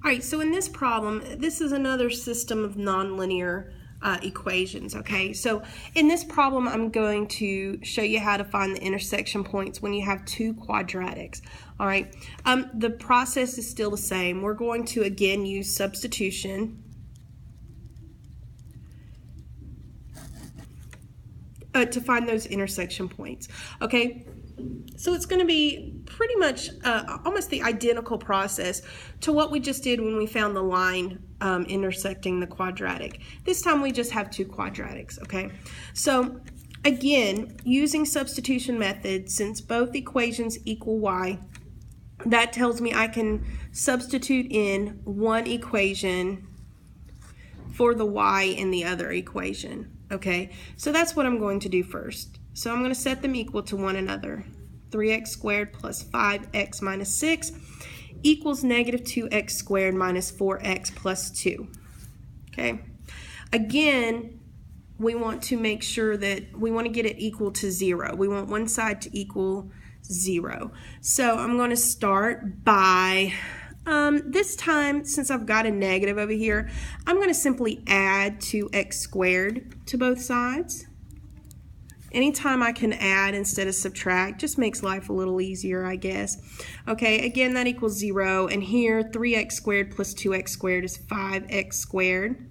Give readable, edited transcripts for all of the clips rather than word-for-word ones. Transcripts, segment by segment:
All right, so in this problem, this is another system of nonlinear equations, okay? So in this problem, I'm going to show you how to find the intersection points when you have two quadratics, all right? The process is still the same. We're going to, again, use substitution to find those intersection points, okay? So it's going to be pretty much almost the identical process to what we just did when we found the line intersecting the quadratic. This time we just have two quadratics, okay? So again, using substitution method, since both equations equal y, that tells me I can substitute in one equation for the y in the other equation, okay? So that's what I'm going to do first. So I'm going to set them equal to one another. 3x squared plus 5x minus 6 equals negative 2x squared minus 4x plus 2. Okay. Again, we want to make sure that we want to get it equal to 0. We want one side to equal 0. So I'm going to start by, this time, since I've got a negative over here, I'm going to simply add 2x squared to both sides. Anytime I can add instead of subtract just makes life a little easier, I guess. Okay, again, that equals 0. And here, 3x squared plus 2x squared is 5x squared.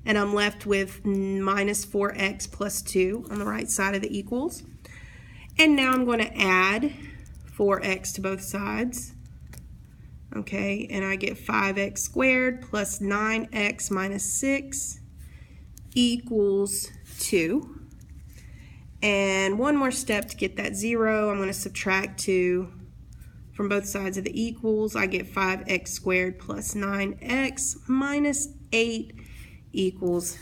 And I'm left with minus 4x plus 2 on the right side of the equals. And now I'm going to add 4x to both sides. Okay, and I get 5x squared plus 9x minus 6 equals 2. And one more step to get that 0. I'm going to subtract 2 from both sides of the equals. I get 5x squared plus 9x minus 8 equals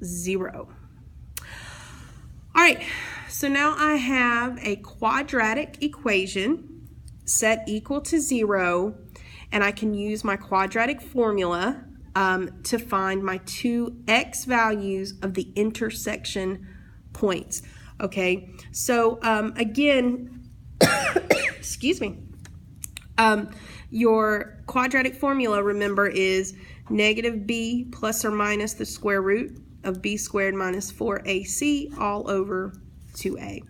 0. All right, so now I have a quadratic equation set equal to 0, and I can use my quadratic formula to find my two x values of the intersection points. Okay, so again, excuse me, your quadratic formula, remember, is negative b plus or minus the square root of b squared minus 4ac all over 2a.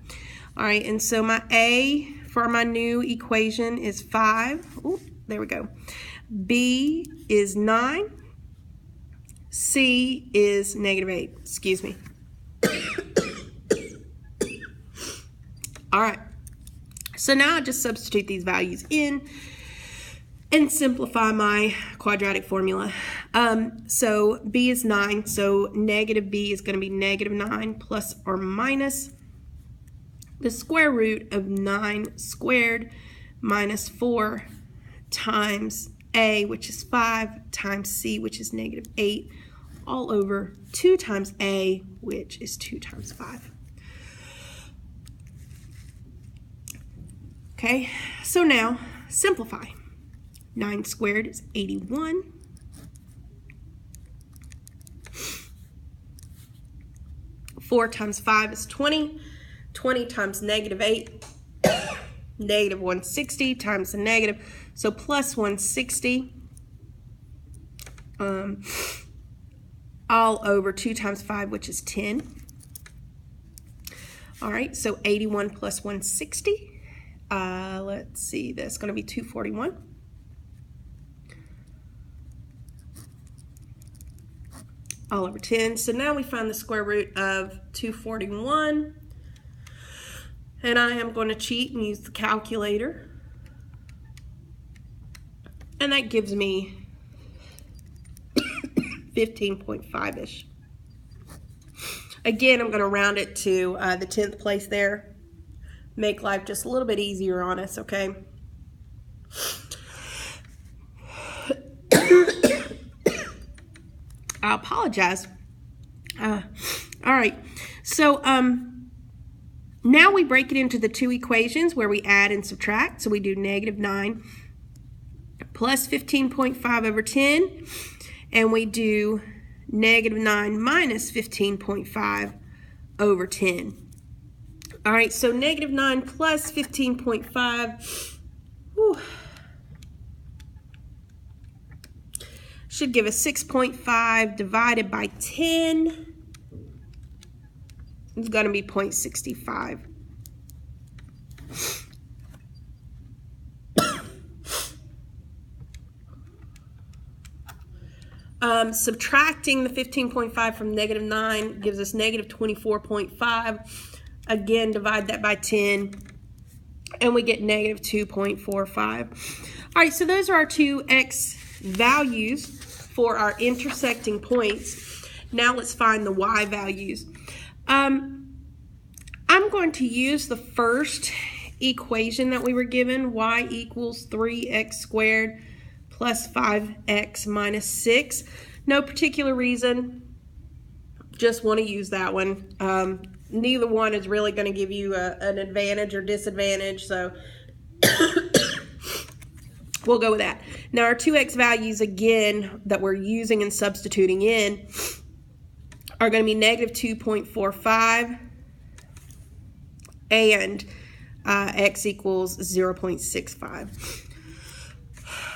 All right, and so my a for my new equation is 5. Ooh, there we go. B is 9. C is negative 8. Excuse me. All right. So now I just substitute these values in and simplify my quadratic formula. So b is 9, so negative b is going to be negative 9 plus or minus the square root of 9 squared minus 4 times a, which is 5, times c, which is negative 8, all over 2 times a, which is 2 times 5. Okay, so now simplify. 9 squared is 81. 4 times 5 is 20. 20 times negative 8, negative 160 times the negative, so plus 160, all over 2 times 5, which is 10. All right, so 81 plus 160. Let's see, that's going to be 241. All over 10. So now we find the square root of 241. And I am going to cheat and use the calculator. And that gives me 15.5-ish. Again, I'm going to round it to the 10th place there. Make life just a little bit easier on us, okay? I apologize. All right, so now we break it into the two equations where we add and subtract. So we do negative 9 plus 15.5 over 10, and we do negative 9 minus 15.5 over 10. All right, so negative 9 plus 15.5 Whew. Should give us 6.5 divided by 10. It's going to be 0.65. Subtracting the 15.5 from -9 gives us -24.5. Again, divide that by 10, and we get -2.45. All right, so those are our two x values for our intersecting points. Now let's find the y values. I'm going to use the first equation that we were given, y equals 3x squared plus 5x minus 6. No particular reason, just want to use that one. Neither one is really going to give you an advantage or disadvantage, so we'll go with that. Now our 2x values, again, that we're using and substituting in are going to be -2.45 and x equals 0.65.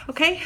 Okay,